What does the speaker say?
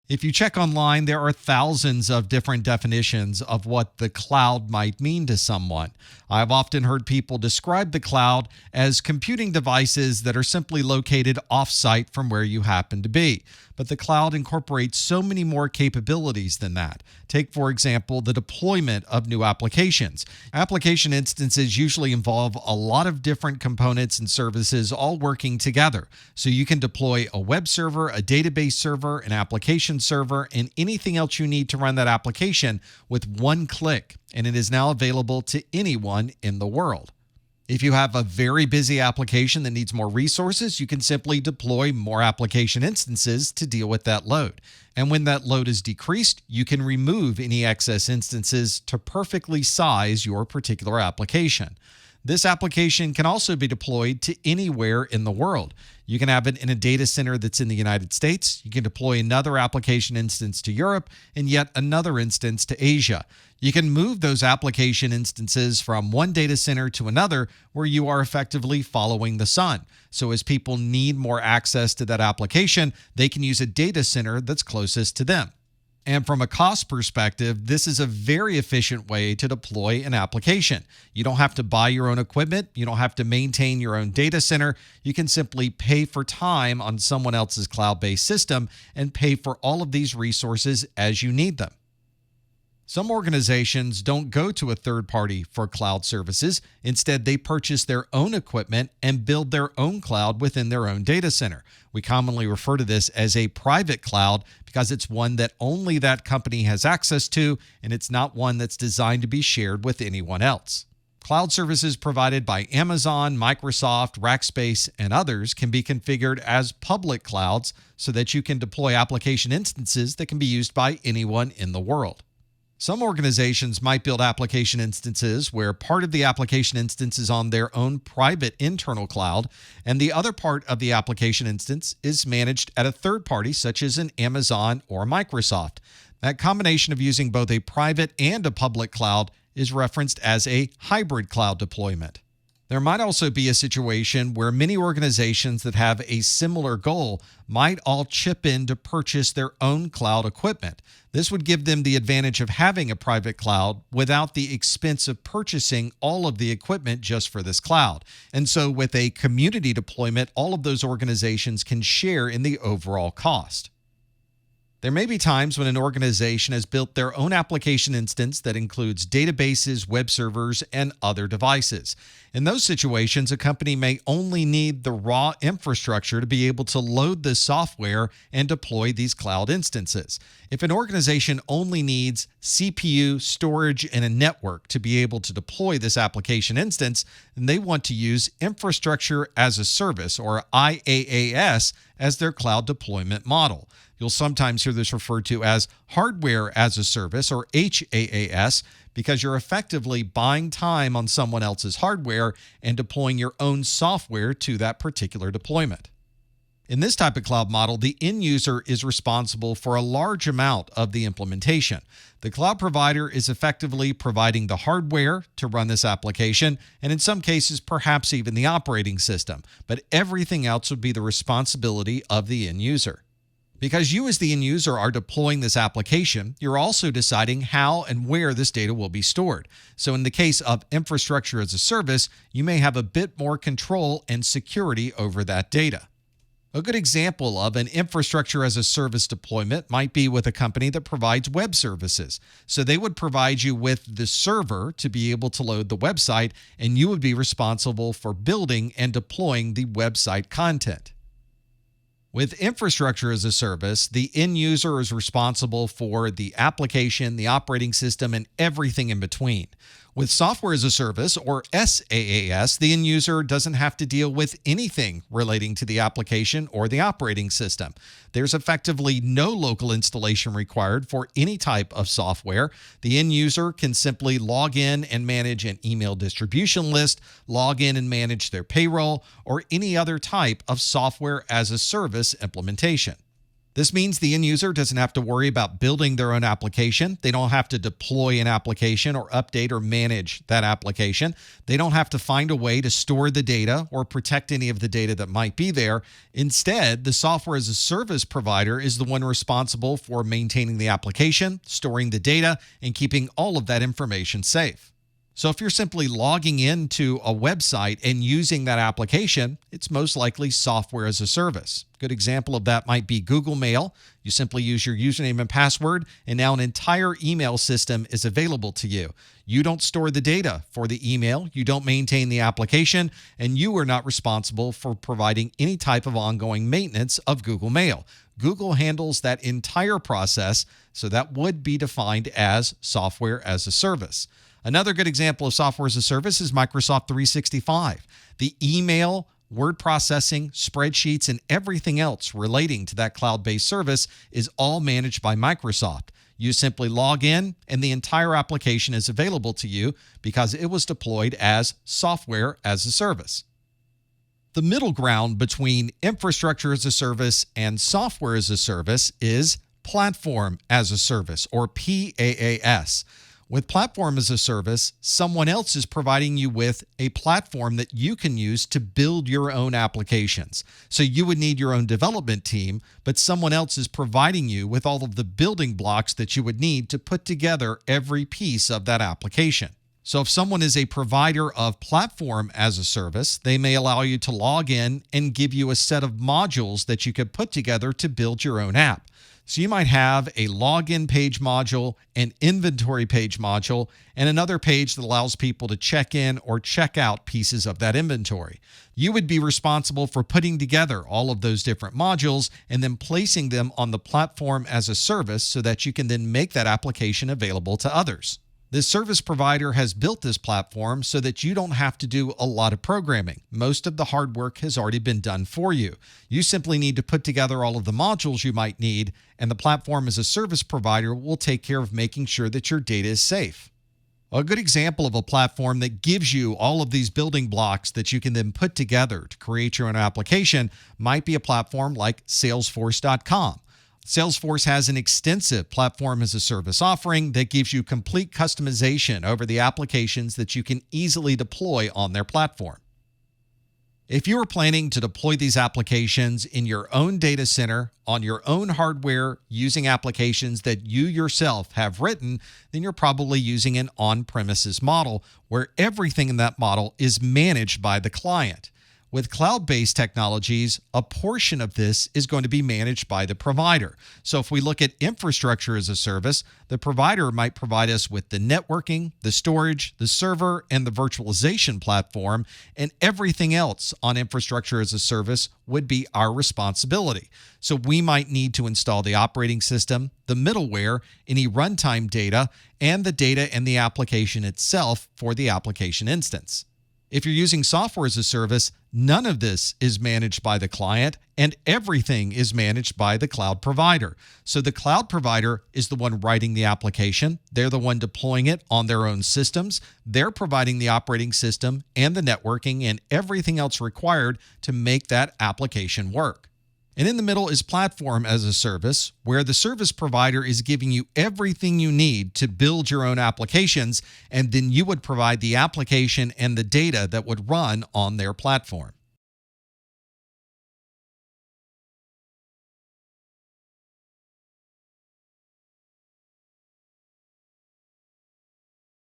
If you check online, there are thousands of different definitions of what the cloud might mean to someone. I've often heard people describe the cloud as computing devices that are simply located off-site from where you happen to be. But the cloud incorporates so many more capabilities than that. Take, for example, the deployment of new applications. Application instances usually involve a lot of different components and services all working together. So you can deploy a web server, a database server, an application server, and anything else you need to run that application with one click. And it is now available to anyone in the world. If you have a very busy application that needs more resources, you can simply deploy more application instances to deal with that load. And when that load is decreased, you can remove any excess instances to perfectly size your particular application. This application can also be deployed to anywhere in the world. You can have it in a data center that's in the United States. You can deploy another application instance to Europe and yet another instance to Asia. You can move those application instances from one data center to another where you are effectively following the sun. So as people need more access to that application, they can use a data center that's closest to them. And from a cost perspective, this is a very efficient way to deploy an application. You don't have to buy your own equipment. You don't have to maintain your own data center. You can simply pay for time on someone else's cloud-based system and pay for all of these resources as you need them. Some organizations don't go to a third party for cloud services. Instead, they purchase their own equipment and build their own cloud within their own data center. We commonly refer to this as a private cloud because it's one that only that company has access to, and it's not one that's designed to be shared with anyone else. Cloud services provided by Amazon, Microsoft, Rackspace, and others can be configured as public clouds so that you can deploy application instances that can be used by anyone in the world. Some organizations might build application instances where part of the application instance is on their own private internal cloud, and the other part of the application instance is managed at a third party, such as an Amazon or Microsoft. That combination of using both a private and a public cloud is referenced as a hybrid cloud deployment. There might also be a situation where many organizations that have a similar goal might all chip in to purchase their own cloud equipment. This would give them the advantage of having a private cloud without the expense of purchasing all of the equipment just for this cloud. And so with a community deployment, all of those organizations can share in the overall cost. There may be times when an organization has built their own application instance that includes databases, web servers, and other devices. In those situations, a company may only need the raw infrastructure to be able to load the software and deploy these cloud instances. If an organization only needs CPU, storage, and a network to be able to deploy this application instance, then they want to use infrastructure as a service, or IaaS, as their cloud deployment model. You'll sometimes hear this referred to as hardware as a service, or HaaS, because you're effectively buying time on someone else's hardware and deploying your own software to that particular deployment. In this type of cloud model, the end user is responsible for a large amount of the implementation. The cloud provider is effectively providing the hardware to run this application, and in some cases, perhaps even the operating system, but everything else would be the responsibility of the end user. Because you as the end user are deploying this application, you're also deciding how and where this data will be stored. So in the case of infrastructure as a service, you may have a bit more control and security over that data. A good example of an infrastructure as a service deployment might be with a company that provides web services. So they would provide you with the server to be able to load the website, and you would be responsible for building and deploying the website content. With infrastructure as a service, the end user is responsible for the application, the operating system, and everything in between. With software as a service, or SaaS, the end user doesn't have to deal with anything relating to the application or the operating system. There's effectively no local installation required for any type of software. The end user can simply log in and manage an email distribution list, log in and manage their payroll, or any other type of software as a service implementation. This means the end user doesn't have to worry about building their own application. They don't have to deploy an application or update or manage that application. They don't have to find a way to store the data or protect any of the data that might be there. Instead, the software as a service provider is the one responsible for maintaining the application, storing the data, and keeping all of that information safe. So if you're simply logging into a website and using that application, it's most likely software as a service. A good example of that might be Google Mail. You simply use your username and password, and now an entire email system is available to you. You don't store the data for the email, you don't maintain the application, and you are not responsible for providing any type of ongoing maintenance of Google Mail. Google handles that entire process, so that would be defined as software as a service. Another good example of software as a service is Microsoft 365. The email, word processing, spreadsheets, and everything else relating to that cloud-based service is all managed by Microsoft. You simply log in, and the entire application is available to you because it was deployed as software as a service. The middle ground between infrastructure as a service and software as a service is platform as a service, or PaaS. With platform as a service, someone else is providing you with a platform that you can use to build your own applications. So you would need your own development team, but someone else is providing you with all of the building blocks that you would need to put together every piece of that application. So if someone is a provider of platform as a service, they may allow you to log in and give you a set of modules that you could put together to build your own app. So you might have a login page module, an inventory page module, and another page that allows people to check in or check out pieces of that inventory. You would be responsible for putting together all of those different modules and then placing them on the platform as a service so that you can then make that application available to others. This service provider has built this platform so that you don't have to do a lot of programming. Most of the hard work has already been done for you. You simply need to put together all of the modules you might need, and the platform as a service provider will take care of making sure that your data is safe. A good example of a platform that gives you all of these building blocks that you can then put together to create your own application might be a platform like Salesforce.com. Salesforce has an extensive platform as a service offering that gives you complete customization over the applications that you can easily deploy on their platform. If you are planning to deploy these applications in your own data center, on your own hardware, using applications that you yourself have written, then you're probably using an on-premises model where everything in that model is managed by the client. With cloud-based technologies, a portion of this is going to be managed by the provider. So if we look at infrastructure as a service, the provider might provide us with the networking, the storage, the server, and the virtualization platform, and everything else on infrastructure as a service would be our responsibility. So we might need to install the operating system, the middleware, any runtime data, and the data and the application itself for the application instance. If you're using software as a service, none of this is managed by the client, and everything is managed by the cloud provider. So the cloud provider is the one writing the application. They're the one deploying it on their own systems. They're providing the operating system and the networking and everything else required to make that application work. And in the middle is platform as a service, where the service provider is giving you everything you need to build your own applications, and then you would provide the application and the data that would run on their platform.